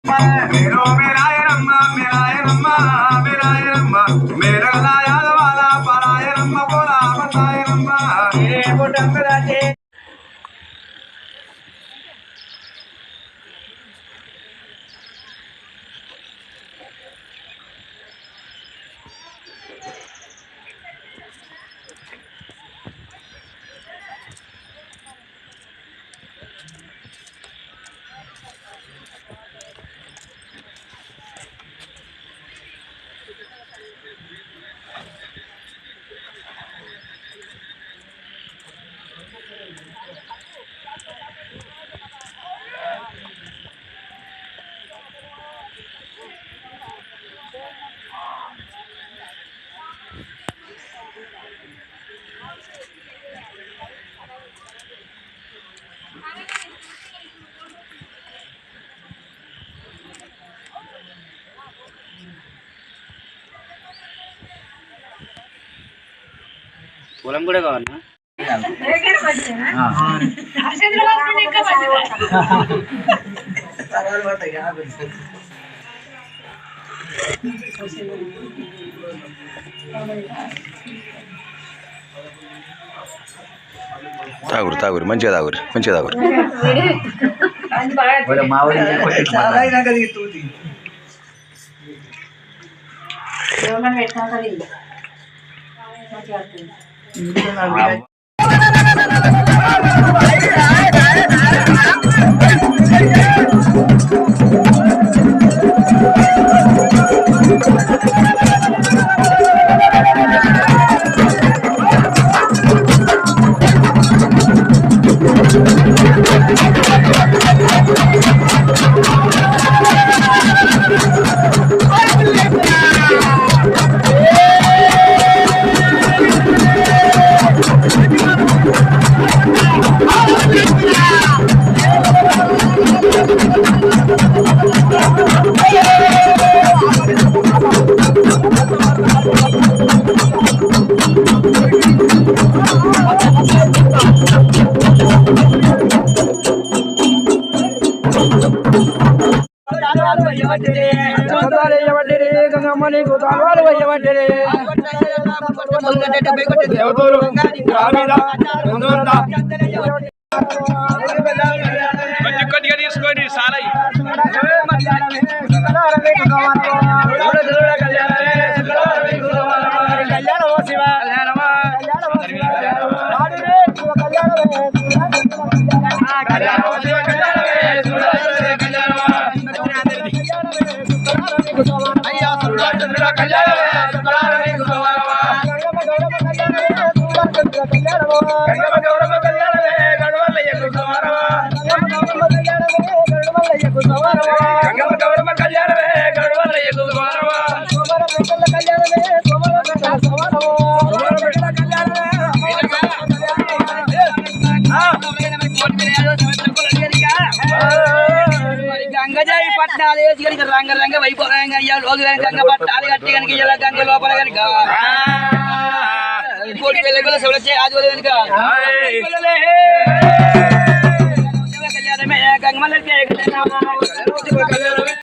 मेरो मेरायरम्मा मेरायरम्मा मेरायरम्मा मेरा लाया वाला परायरम्मा बोला बतायरम्मा ये बोटंगराजे పొలం కూడా కావాలన్నా తాగురు తాగురు మంచిగా తాగురు మంచిగా తాగురు గంగమ్మని గుతాలు వయ్యబట్టిరే కొద్దిగా తీసుకోండి సారై గంగజాయి పట్టాలి రంగ రంగ వైభవంగా గంగ పట్టాలి గట్టి కనుక ఇలా గంగ లోపల కనుక కోటి వెళ్ళగల సవలచ్చే ఆదివారం కనుక గంగమల్లకి